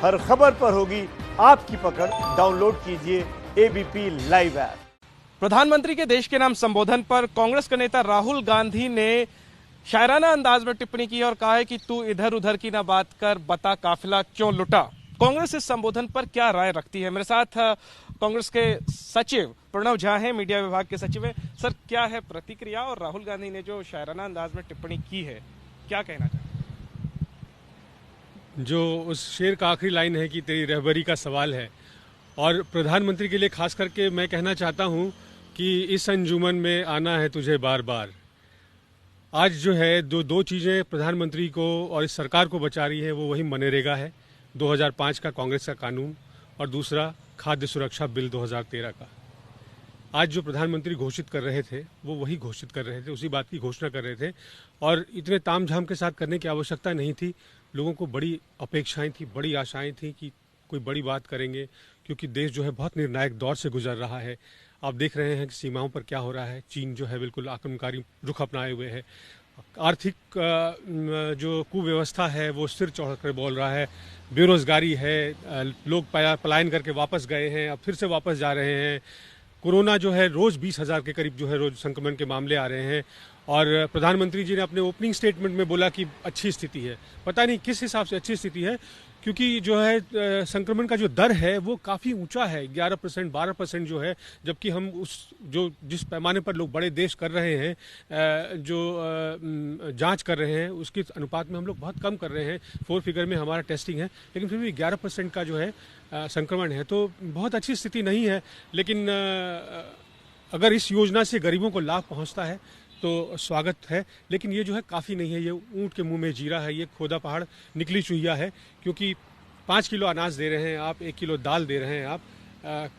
हर खबर पर होगी आपकी पकड़। डाउनलोड कीजिए एबीपी लाइव ऐप। प्रधानमंत्री के देश के नाम संबोधन पर कांग्रेस के नेता राहुल गांधी ने शायराना अंदाज में टिप्पणी की और कहा है कि तू इधर उधर की ना बात कर, बता काफिला क्यों लुटा। कांग्रेस इस संबोधन पर क्या राय रखती है? मेरे साथ कांग्रेस के सचिव प्रणव झा हैं, मीडिया विभाग के सचिव हैं। सर, क्या है प्रतिक्रिया और राहुल गांधी ने जो शायराना अंदाज में टिप्पणी की है, क्या कहना चाहते हैं? जो उस शेर का आखिरी लाइन है कि तेरी रहबरी का सवाल है, और प्रधानमंत्री के लिए खास करके मैं कहना चाहता हूं कि इस अंजुमन में आना है तुझे बार बार। आज जो है दो चीज़ें प्रधानमंत्री को और इस सरकार को बचा रही है, वो वही मनरेगा है 2005 का कांग्रेस का कानून, और दूसरा खाद्य सुरक्षा बिल 2013 का। आज जो प्रधानमंत्री घोषित कर रहे थे वो वही घोषित कर रहे थे, उसी बात की घोषणा कर रहे थे, और इतने तामझाम के साथ करने की आवश्यकता नहीं थी। लोगों को बड़ी अपेक्षाएं थी, बड़ी आशाएं थी कि कोई बड़ी बात करेंगे, क्योंकि देश जो है बहुत निर्णायक दौर से गुजर रहा है। आप देख रहे हैं कि सीमाओं पर क्या हो रहा है। चीन जो है बिल्कुल आक्रमणकारी रुख अपनाए हुए है। आर्थिक जो कुव्यवस्था है वो सिर चढ़ कर बोल रहा है। बेरोजगारी है, लोग पलायन करके वापस गए हैं, अब फिर से वापस जा रहे हैं। कोरोना जो है रोज 20,000 के करीब जो है रोज संक्रमण के मामले आ रहे हैं, और प्रधानमंत्री जी ने अपने ओपनिंग स्टेटमेंट में बोला कि अच्छी स्थिति है। पता नहीं किस हिसाब से अच्छी स्थिति है, क्योंकि जो है संक्रमण का जो दर है वो काफ़ी ऊंचा है, 11% 12% जो है, जबकि हम जिस पैमाने पर लोग बड़े देश कर रहे हैं, जो जांच कर रहे हैं, उसके अनुपात में हम लोग बहुत कम कर रहे हैं। 4 फिगर में हमारा टेस्टिंग है, लेकिन फिर भी 11% का जो है संक्रमण है, तो बहुत अच्छी स्थिति नहीं है। लेकिन अगर इस योजना से गरीबों को लाभ पहुंचता है तो स्वागत है, लेकिन ये जो है काफ़ी नहीं है। ये ऊंट के मुंह में जीरा है, ये खोदा पहाड़ निकली चुहिया है, क्योंकि 5 किलो अनाज दे रहे हैं आप, 1 किलो दाल दे रहे हैं आप,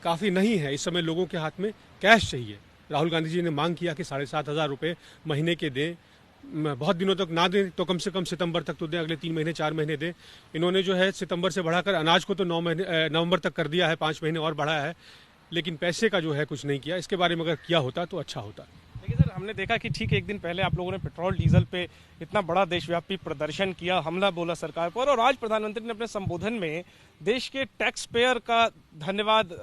काफ़ी नहीं है। इस समय लोगों के हाथ में कैश चाहिए। राहुल गांधी जी ने मांग किया कि 7,500 रुपये महीने के दें, बहुत दिनों तक ना दें तो कम से कम सितंबर तक तो दें, अगले 3 महीने 4 महीने दें। इन्होंने जो है सितंबर से बढ़ाकर अनाज को तो नवंबर तक कर दिया है, 5 महीने और बढ़ाया है, लेकिन पैसे का जो है कुछ नहीं किया। इसके बारे में अगर किया होता तो अच्छा होता। देखिए सर, हमने देखा कि ठीक एक दिन पहले आप लोगों ने पेट्रोल डीजल पे इतना बड़ा देशव्यापी प्रदर्शन किया, हमला बोला सरकार पर, और आज प्रधानमंत्री ने अपने संबोधन में देश के टैक्स पेयर का धन्यवाद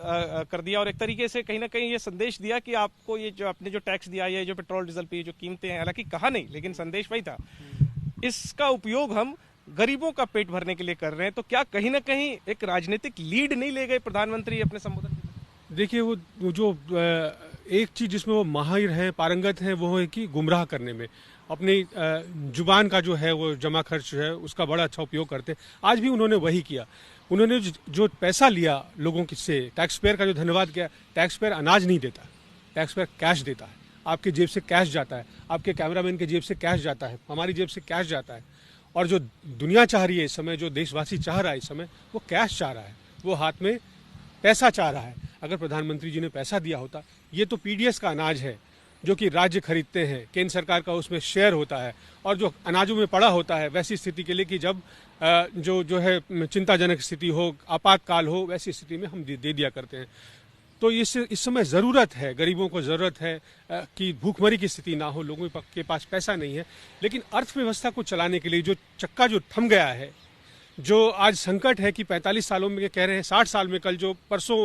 कर दिया, और एक तरीके से कहीं ना कहीं ये संदेश दिया कि आपको ये जो आपने जो टैक्स दिया है, जो पेट्रोल डीजल पे जो कीमतें हैं, हालांकि कहा नहीं लेकिन संदेश वही था, इसका उपयोग हम गरीबों का पेट भरने के लिए कर रहे हैं। तो क्या कहीं ना कहीं एक राजनीतिक लीड नहीं ले गए प्रधानमंत्री अपने संबोधन में? देखिए, वो जो एक चीज़ जिसमें वो माहिर हैं, पारंगत हैं, वो है कि गुमराह करने में। अपनी जुबान का जो है वो जमा खर्च है, उसका बड़ा अच्छा उपयोग करते हैं। आज भी उन्होंने वही किया। उन्होंने जो पैसा लिया लोगों से, टैक्स पेयर का जो धन्यवाद किया। टैक्स पेयर अनाज नहीं देता, टैक्स पेयर कैश देता है। आपके जेब से कैश जाता है, आपके कैमरामैन के जेब से कैश जाता है, हमारी जेब से कैश जाता है। और जो दुनिया चाह रही है इस समय, जो देशवासी चाह रहा है इस समय, वो कैश चाह रहा है, वो हाथ में पैसा चाह रहा है। अगर प्रधानमंत्री जी ने पैसा दिया होता, ये तो पीडीएस का अनाज है जो कि राज्य खरीदते हैं, केंद्र सरकार का उसमें शेयर होता है, और जो अनाजों में पड़ा होता है वैसी स्थिति के लिए कि जब जो है चिंताजनक स्थिति हो, आपातकाल हो, वैसी स्थिति में हम दे दिया करते हैं। तो इस समय ज़रूरत है, गरीबों को ज़रूरत है कि भूखमरी की स्थिति ना हो, लोगों के पास पैसा नहीं है। लेकिन अर्थव्यवस्था को चलाने के लिए जो चक्का जो थम गया है, जो आज संकट है कि 45 सालों में कह रहे हैं 60 साल में, कल जो परसों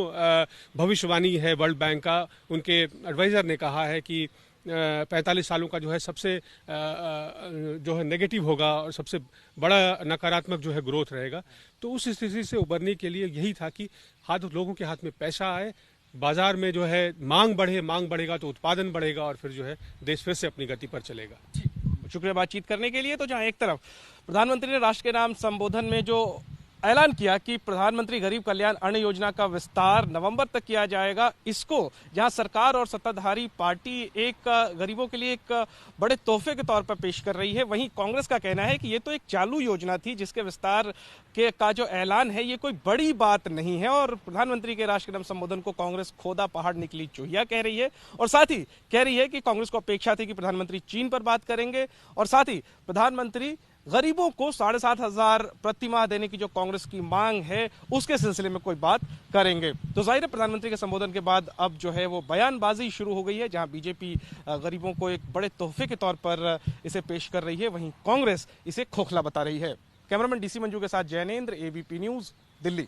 भविष्यवाणी है वर्ल्ड बैंक का, उनके एडवाइज़र ने कहा है कि 45 सालों का जो है सबसे जो है नेगेटिव होगा और सबसे बड़ा नकारात्मक जो है ग्रोथ रहेगा। तो उस स्थिति से उबरने के लिए यही था कि लोगों के हाथ में पैसा आए, बाजार में जो है मांग बढ़े, मांग बढ़ेगा तो उत्पादन बढ़ेगा, और फिर जो है देश फिर से अपनी गति पर चलेगा। शुक्रिया बातचीत करने के लिए। तो जहां एक तरफ प्रधानमंत्री ने राष्ट्र के नाम संबोधन में जो ऐलान किया कि प्रधानमंत्री गरीब कल्याण अन्न योजना का विस्तार नवंबर तक किया जाएगा, इसको जहां सरकार और सत्ताधारी पार्टी एक गरीबों के लिए एक बड़े तोहफे के तौर पर पेश कर रही है, वहीं कांग्रेस का कहना है कि ये तो एक चालू योजना थी जिसके विस्तार का जो ऐलान है ये कोई बड़ी बात नहीं है, और प्रधानमंत्री के राष्ट्र के नाम संबोधन को कांग्रेस खोदा पहाड़ निकली चूहिया कह रही है। और साथ ही कह रही है कि कांग्रेस को अपेक्षा थी कि प्रधानमंत्री चीन पर बात करेंगे, और साथ ही प्रधानमंत्री गरीबों को 7,500 प्रति माह देने की जो कांग्रेस की मांग है उसके सिलसिले में कोई बात करेंगे। तो जाहिर है प्रधानमंत्री के संबोधन के बाद अब जो है वो बयानबाजी शुरू हो गई है, जहां बीजेपी गरीबों को एक बड़े तोहफे के तौर पर इसे पेश कर रही है, वहीं कांग्रेस इसे खोखला बता रही है। कैमरामैन डीसी मंजू के साथ जैनेंद्र, एबीपी न्यूज, दिल्ली।